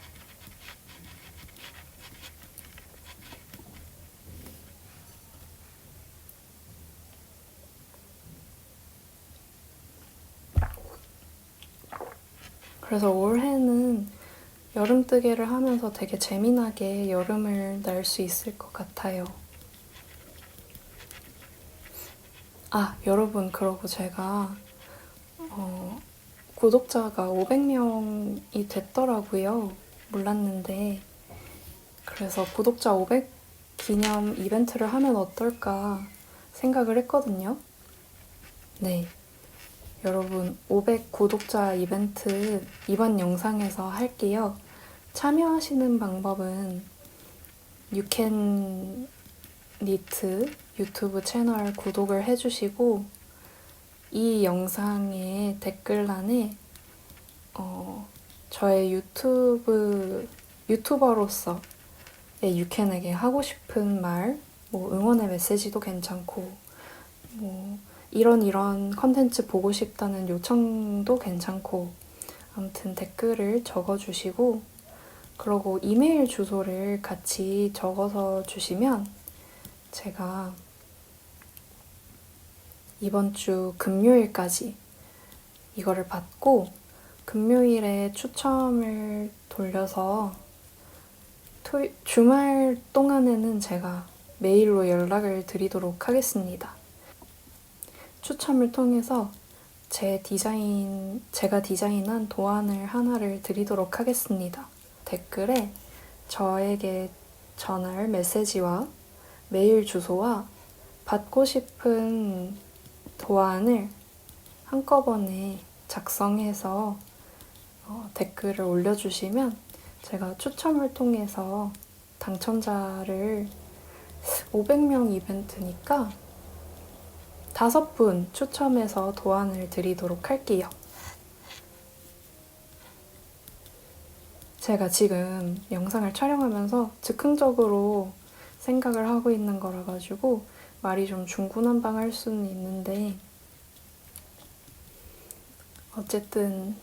S1: 그래서 올해는 여름뜨개를 하면서 되게 재미나게 여름을 날 수 있을 것 같아요. 아, 여러분, 그러고 제가 구독자가 500명이 됐더라고요. 몰랐는데. 그래서 구독자 500 기념 이벤트를 하면 어떨까 생각을 했거든요. 네. 여러분, 500 구독자 이벤트 이번 영상에서 할게요. 참여하시는 방법은 유캔니트 유튜브 채널 구독을 해주시고 이 영상의 댓글란에 저의 유튜버로서의 유캔에게 하고 싶은 말, 뭐 응원의 메시지도 괜찮고 뭐 이런 컨텐츠 보고 싶다는 요청도 괜찮고 아무튼 댓글을 적어주시고 그러고 이메일 주소를 같이 적어서 주시면 제가 이번 주 금요일까지 이거를 받고 금요일에 추첨을 돌려서 주말 동안에는 제가 메일로 연락을 드리도록 하겠습니다. 추첨을 통해서 제가 디자인한 도안을 하나를 드리도록 하겠습니다. 댓글에 저에게 전할 메시지와 메일 주소와 받고 싶은 도안을 한꺼번에 작성해서 댓글을 올려주시면 제가 추첨을 통해서 당첨자를 500명 이벤트니까 5분 추첨해서 도안을 드리도록 할게요. 제가 지금 영상을 촬영하면서 즉흥적으로 생각을 하고 있는 거라 가지고 말이 좀 중구난방할 수는 있는데 어쨌든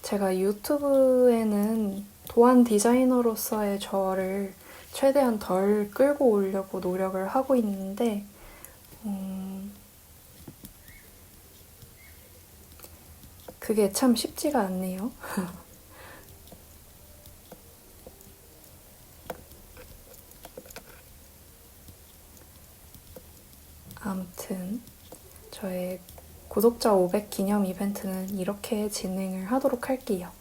S1: 제가 유튜브에는 도안 디자이너로서의 저를 최대한 덜 끌고 오려고 노력을 하고 있는데 그게 참 쉽지가 않네요. 아무튼 저의 구독자 500 기념 이벤트는 이렇게 진행을 하도록 할게요.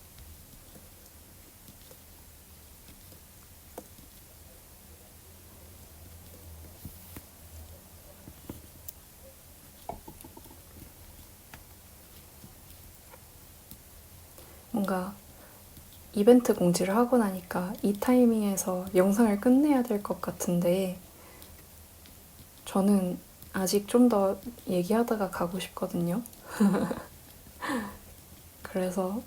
S1: 뭔가 이벤트 공지를 하고 나니까 이 타이밍에서 영상을 끝내야 될 것 같은데 저는 아직 좀 더 얘기하다가 가고 싶거든요. 그래서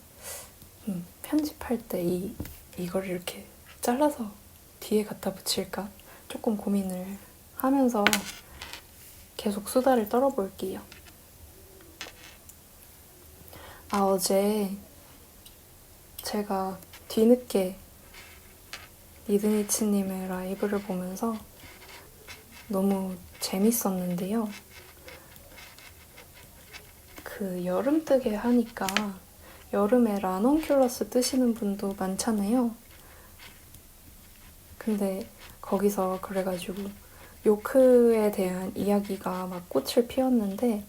S1: 편집할 때 이걸 이렇게 잘라서 뒤에 갖다 붙일까 조금 고민을 하면서 계속 수다를 떨어볼게요. 아, 어제 제가 뒤늦게 리드니츠님의 라이브를 보면서 너무 재밌었는데요. 그 여름뜨개 하니까 여름에 라넌큘러스 뜨시는 분도 많잖아요. 근데 거기서 그래가지고 요크에 대한 이야기가 막 꽃을 피웠는데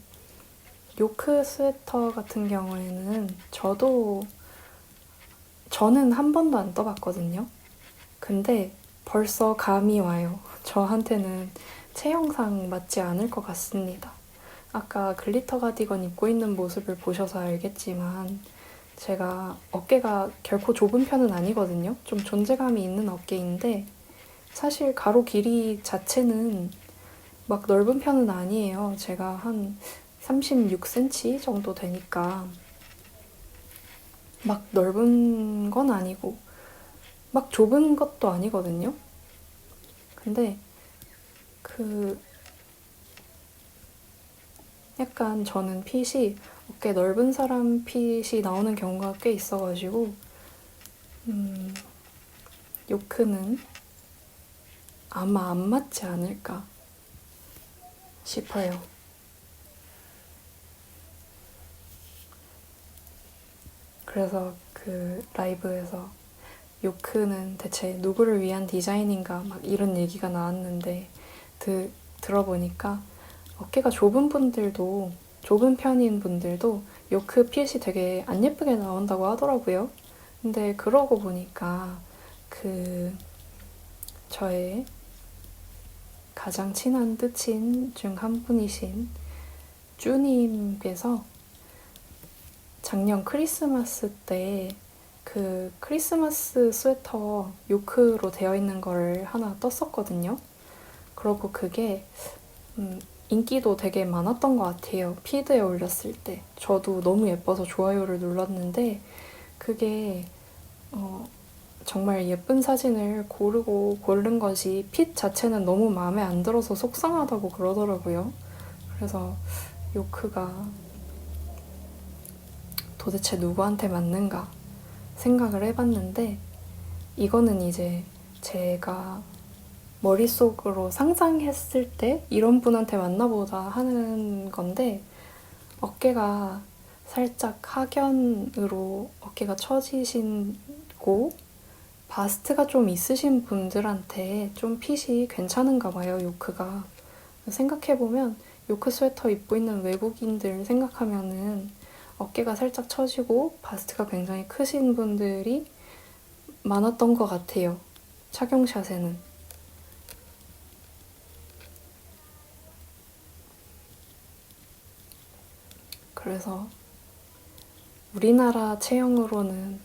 S1: 요크 스웨터 같은 경우에는 저는 한 번도 안 떠봤거든요. 근데 벌써 감이 와요. 저한테는 체형상 맞지 않을 것 같습니다. 아까 글리터 가디건 입고 있는 모습을 보셔서 알겠지만 제가 어깨가 결코 좁은 편은 아니거든요. 좀 존재감이 있는 어깨인데 사실 가로 길이 자체는 막 넓은 편은 아니에요. 제가 한 36cm 정도 되니까 막 넓은 건 아니고 막 좁은 것도 아니거든요. 근데 그 약간 저는 핏이 어깨 넓은 사람 핏이 나오는 경우가 꽤 있어가지고 요크는 아마 안 맞지 않을까 싶어요. 그래서 그 라이브에서 요크는 대체 누구를 위한 디자인인가 막 이런 얘기가 나왔는데 들어보니까 어깨가 좁은 분들도 좁은 편인 분들도 요크 핏이 되게 안 예쁘게 나온다고 하더라고요. 근데 그러고 보니까 그 저의 가장 친한 뜻친 중 한 분이신 쭈님께서 작년 크리스마스 때 그 크리스마스 스웨터 요크로 되어 있는 거를 하나 떴었거든요. 그러고 그게 인기도 되게 많았던 것 같아요. 피드에 올렸을 때. 저도 너무 예뻐서 좋아요를 눌렀는데 그게 정말 예쁜 사진을 고르고 고른 것이 핏 자체는 너무 마음에 안 들어서 속상하다고 그러더라고요. 그래서 요크가 도대체 누구한테 맞는가 생각을 해봤는데 이거는 이제 제가 머릿속으로 상상했을 때 이런 분한테 맞나보다 하는 건데 어깨가 살짝 하견으로 어깨가 처지시고 바스트가 좀 있으신 분들한테 좀 핏이 괜찮은가 봐요, 요크가. 생각해보면 요크 스웨터 입고 있는 외국인들 생각하면은 어깨가 살짝 처지고 바스트가 굉장히 크신 분들이 많았던 것 같아요. 착용샷에는. 그래서 우리나라 체형으로는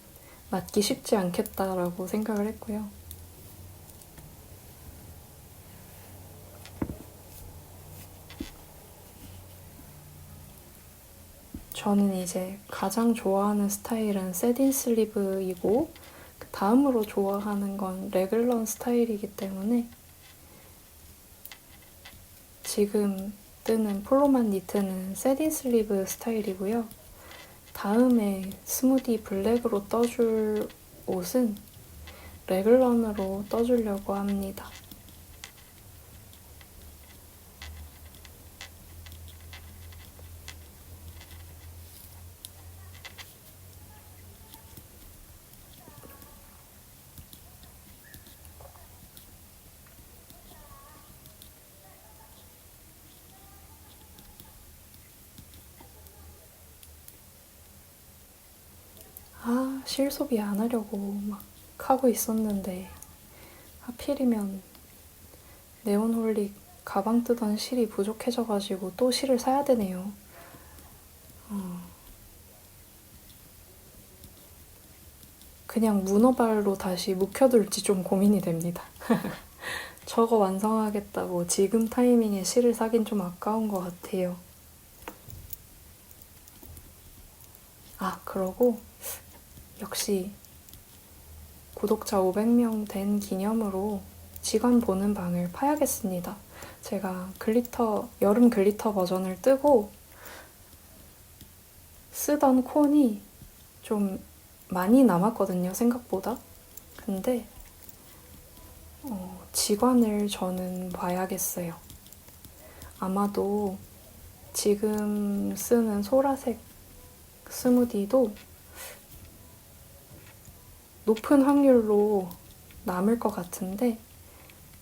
S1: 맞기 쉽지 않겠다라고 생각을 했고요. 저는 이제 가장 좋아하는 스타일은 세딘 슬리브이고 그 다음으로 좋아하는 건 레글런 스타일이기 때문에 지금 뜨는 폴로만 니트는 세딘 슬리브 스타일이고요. 다음에 스무디 블랙으로 떠줄 옷은 레글런으로 떠주려고 합니다. 실소비 안 하려고 막 하고 있었는데 하필이면 네온홀릭 가방 뜨던 실이 부족해져가지고 또 실을 사야 되네요. 그냥 문어발로 다시 묵혀둘지 좀 고민이 됩니다. 저거 완성하겠다고 지금 타이밍에 실을 사긴 좀 아까운 것 같아요. 그러고 역시 구독자 500명 된 기념으로 직원 보는 방을 파야겠습니다. 제가 여름 글리터 버전을 뜨고 쓰던 콘이 좀 많이 남았거든요, 생각보다. 근데 직원을 저는 봐야겠어요. 아마도 지금 쓰는 소라색 스무디도 높은 확률로 남을 것 같은데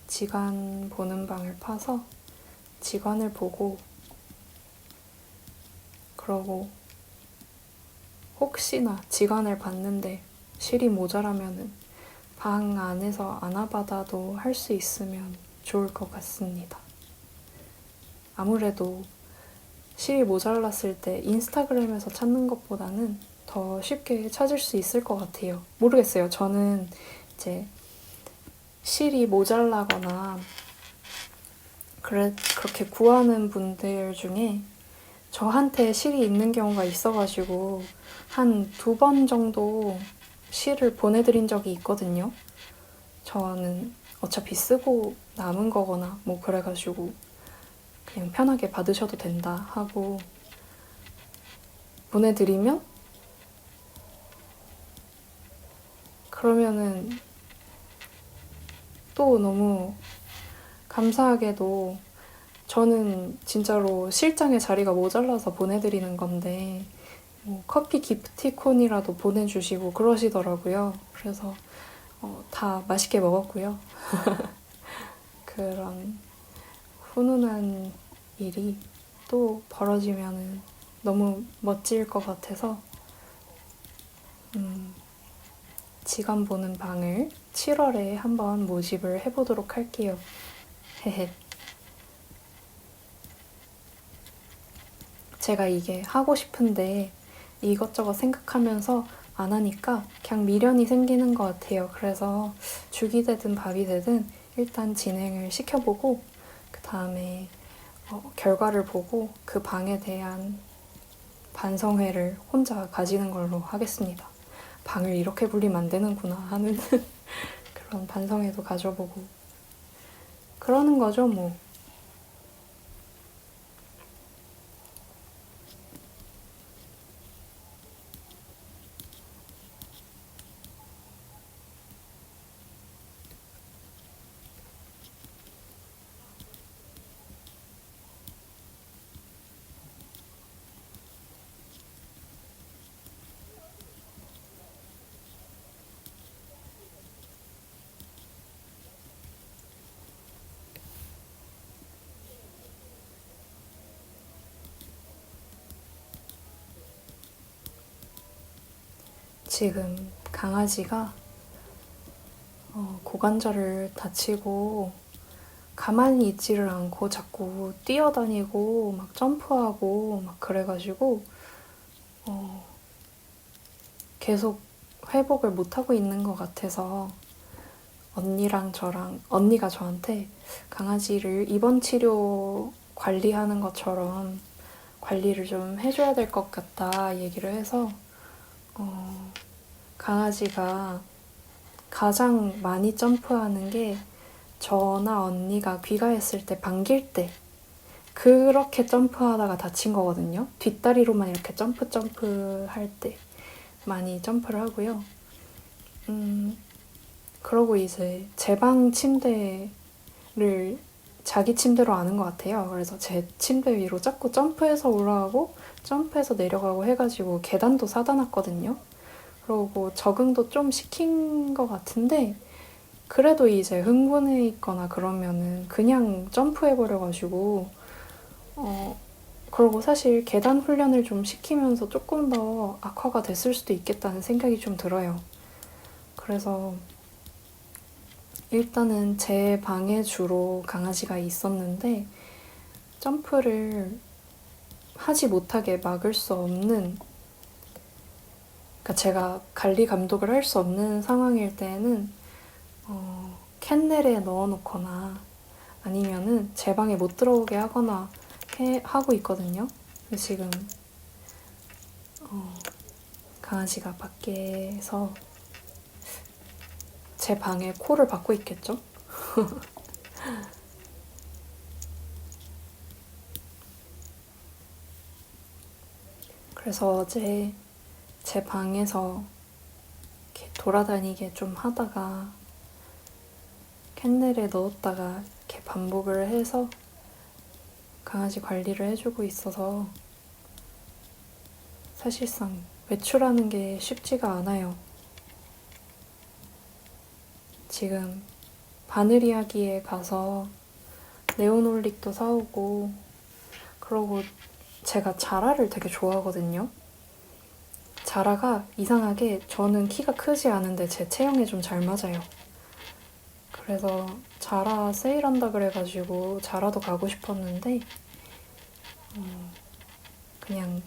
S1: 직원 보는 방을 파서 직원을 보고 그러고 혹시나 직원을 봤는데 실이 모자라면은 방 안에서 안아받아도 할 수 있으면 좋을 것 같습니다. 아무래도 실이 모자랐을 때 인스타그램에서 찾는 것보다는 더 쉽게 찾을 수 있을 것 같아요. 모르겠어요. 저는 이제 실이 모자라거나 그렇게 구하는 분들 중에 저한테 실이 있는 경우가 있어가지고 한 2번 정도 실을 보내드린 적이 있거든요. 저는 어차피 쓰고 남은 거거나 뭐 그래가지고 그냥 편하게 받으셔도 된다 하고 보내드리면 그러면은 또 너무 감사하게도 저는 진짜로 실장의 자리가 모자라서 보내드리는 건데 뭐 커피 기프티콘이라도 보내주시고 그러시더라고요. 그래서 다 맛있게 먹었고요. 그런 훈훈한 일이 또 벌어지면 너무 멋질 것 같아서 직원 보는 방을 7월에 한번 모집을 해보도록 할게요. 헤헤. 제가 이게 하고 싶은데 이것저것 생각하면서 안 하니까 그냥 미련이 생기는 것 같아요. 그래서 죽이 되든 밥이 되든 일단 진행을 시켜보고 그 다음에 결과를 보고 그 방에 대한 반성회를 혼자 가지는 걸로 하겠습니다. 방을 이렇게 불리면 안 되는구나 하는 그런 반성회도 가져보고 그러는 거죠, 뭐. 지금 강아지가 고관절을 다치고 가만히 있지를 않고 자꾸 뛰어다니고 막 점프하고 막 그래가지고 계속 회복을 못하고 있는 것 같아서 언니가 저한테 강아지를 입원 치료 관리하는 것처럼 관리를 좀 해줘야 될 것 같다 얘기를 해서 강아지가 가장 많이 점프하는 게 저나 언니가 귀가했을 때 반길 때 그렇게 점프하다가 다친 거거든요. 뒷다리로만 이렇게 점프 할 때 많이 점프를 하고요. 그러고 이제 제 방 침대를 자기 침대로 아는 것 같아요. 그래서 제 침대 위로 자꾸 점프해서 올라가고 점프해서 내려가고 해가지고 계단도 사다 놨거든요. 그러고 적응도 좀 시킨 것 같은데 그래도 이제 흥분해 있거나 그러면은 그냥 점프해버려가지고 그리고 사실 계단 훈련을 좀 시키면서 조금 더 악화가 됐을 수도 있겠다는 생각이 좀 들어요. 그래서 일단은 제 방에 주로 강아지가 있었는데 점프를 하지 못하게 막을 수 없는 그러니까 제가 관리 감독을 할 수 없는 상황일 때에는 캔넬에 넣어놓거나 아니면은 제 방에 못 들어오게 하거나 하고 있거든요. 지금 강아지가 밖에서 제 방에 코를 박고 있겠죠? 그래서 어제 제 방에서 이렇게 돌아다니게 좀 하다가 캔넬에 넣었다가 이렇게 반복을 해서 강아지 관리를 해주고 있어서 사실상 외출하는 게 쉽지가 않아요. 지금 바느리하기에 가서 네오놀릭도 사오고 그러고 제가 자라를 되게 좋아하거든요. 자라가 이상하게 저는 키가 크지 않은데 제 체형에 좀 잘 맞아요. 그래서 자라 세일한다 그래가지고 자라도 가고 싶었는데 그냥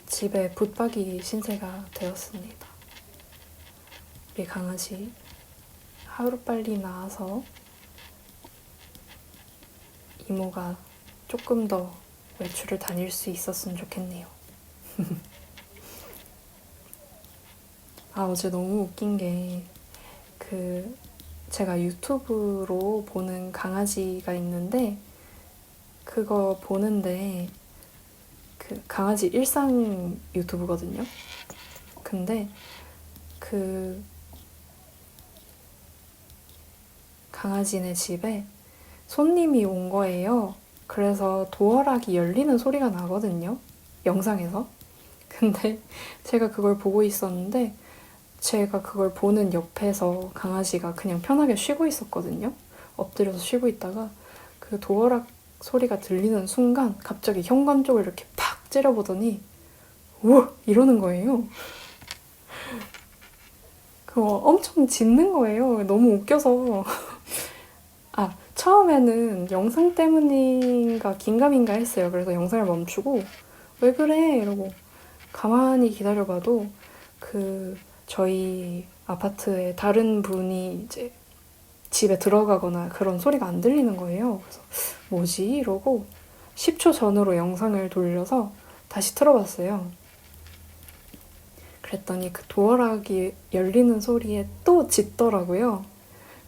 S1: 집에 붙박이 신세가 되었습니다. 우리 강아지 하루빨리 나와서 이모가 조금 더 외출을 다닐 수 있었으면 좋겠네요. 어제 너무 웃긴 게 제가 유튜브로 보는 강아지가 있는데 그거 보는데 강아지 일상 유튜브거든요. 근데 강아지네 집에 손님이 온 거예요. 그래서 도어락이 열리는 소리가 나거든요. 영상에서. 근데 제가 그걸 보고 있었는데 제가 그걸 보는 옆에서 강아지가 그냥 편하게 쉬고 있었거든요. 엎드려서 쉬고 있다가 그 도어락 소리가 들리는 순간 갑자기 현관 쪽을 이렇게 팍 째려보더니 우! 이러는 거예요. 그거 엄청 짖는 거예요. 너무 웃겨서. 처음에는 영상 때문인가 긴가민가 했어요. 그래서 영상을 멈추고 왜 그래? 이러고 가만히 기다려봐도 저희 아파트에 다른 분이 이제 집에 들어가거나 그런 소리가 안 들리는 거예요. 그래서 뭐지? 이러고 10초 전으로 영상을 돌려서 다시 틀어봤어요. 그랬더니 그 도어락이 열리는 소리에 또 짖더라고요.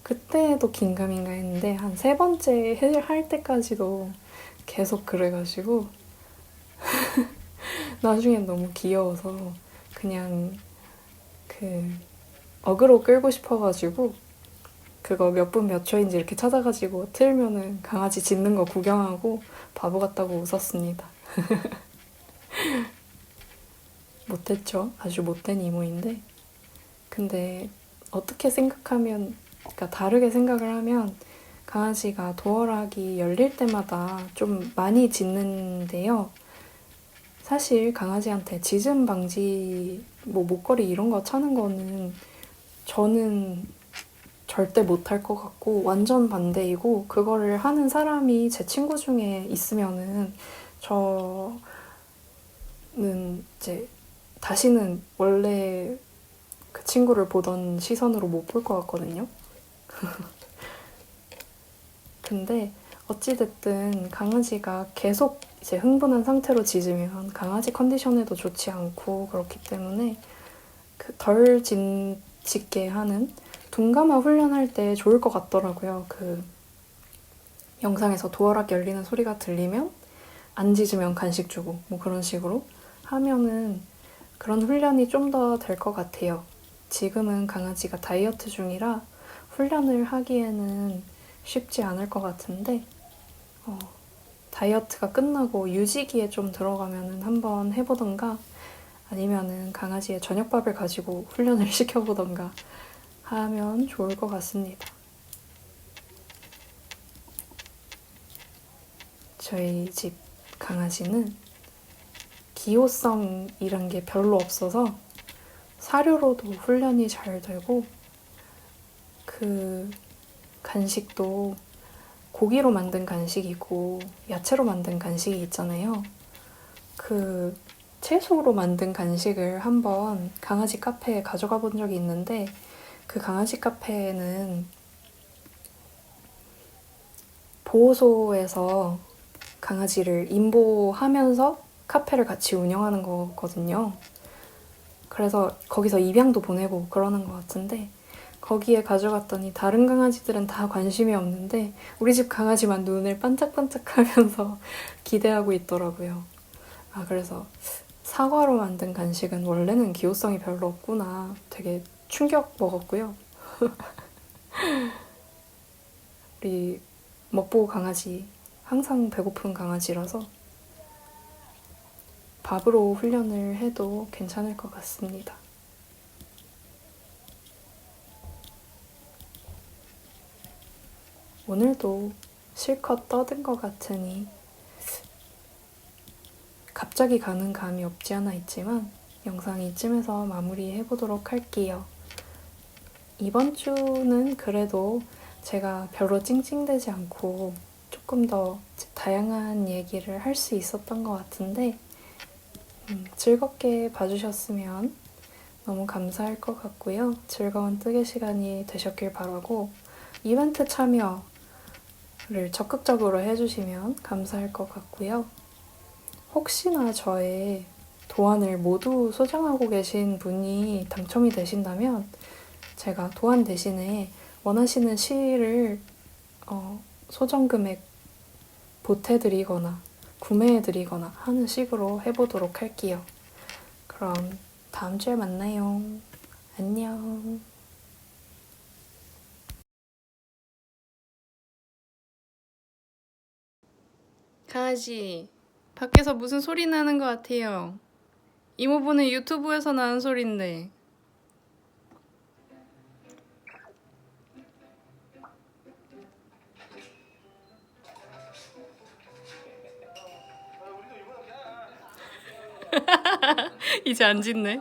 S1: 그때도 긴가민가 했는데 한 3번째 할 때까지도 계속 그래가지고 나중엔 너무 귀여워서 그냥 어그로 끌고 싶어가지고 그거 몇 분 몇 초인지 이렇게 찾아가지고 틀면은 강아지 짖는 거 구경하고 바보 같다고 웃었습니다. 못했죠? 아주 못된 이모인데 근데 어떻게 생각하면 그러니까 다르게 생각을 하면 강아지가 도어락이 열릴 때마다 좀 많이 짖는데요. 사실 강아지한테 짖음 방지 목걸이 이런 거 차는 거는 저는 절대 못할 것 같고 완전 반대이고 그거를 하는 사람이 제 친구 중에 있으면은 저는 이제 다시는 원래 그 친구를 보던 시선으로 못 볼 것 같거든요. 근데 어찌됐든 강아지가 계속 이제 흥분한 상태로 짖으면 강아지 컨디션에도 좋지 않고 그렇기 때문에 덜 짖게 하는 둔감화 훈련할 때 좋을 것 같더라고요. 영상에서 도어락 열리는 소리가 들리면 안 짖으면 간식 주고 뭐 그런 식으로 하면은 그런 훈련이 좀 더 될 것 같아요. 지금은 강아지가 다이어트 중이라 훈련을 하기에는 쉽지 않을 것 같은데 다이어트가 끝나고 유지기에 좀 들어가면은 한번 해보던가 아니면은 강아지의 저녁밥을 가지고 훈련을 시켜보던가 하면 좋을 것 같습니다. 저희 집 강아지는 기호성이란 게 별로 없어서 사료로도 훈련이 잘 되고 간식도 고기로 만든 간식이고 야채로 만든 간식이 있잖아요. 채소로 만든 간식을 한번 강아지 카페에 가져가 본 적이 있는데 그 강아지 카페에는 보호소에서 강아지를 임보하면서 카페를 같이 운영하는 거거든요. 그래서 거기서 입양도 보내고 그러는 것 같은데 거기에 가져갔더니 다른 강아지들은 다 관심이 없는데 우리 집 강아지만 눈을 반짝반짝하면서 기대하고 있더라고요. 그래서 사과로 만든 간식은 원래는 기호성이 별로 없구나 되게 충격 먹었고요. 우리 먹보 강아지 항상 배고픈 강아지라서 밥으로 훈련을 해도 괜찮을 것 같습니다. 오늘도 실컷 떠든 것 같으니 갑자기 가는 감이 없지 않아 있지만 영상 이쯤에서 마무리해보도록 할게요. 이번 주는 그래도 제가 별로 찡찡대지 않고 조금 더 다양한 얘기를 할 수 있었던 것 같은데 즐겁게 봐주셨으면 너무 감사할 것 같고요. 즐거운 뜨개 시간이 되셨길 바라고 이벤트 참여를 적극적으로 해주시면 감사할 것 같고요. 혹시나 저의 도안을 모두 소장하고 계신 분이 당첨이 되신다면 제가 도안 대신에 원하시는 시를 소정 금액 보태드리거나 구매해드리거나 하는 식으로 해보도록 할게요. 그럼 다음 주에 만나요. 안녕. 강아지, 밖에서 무슨 소리 나는 것 같아요. 이모부는 유튜브에서 나는 소리인데. 이제 안 짖네.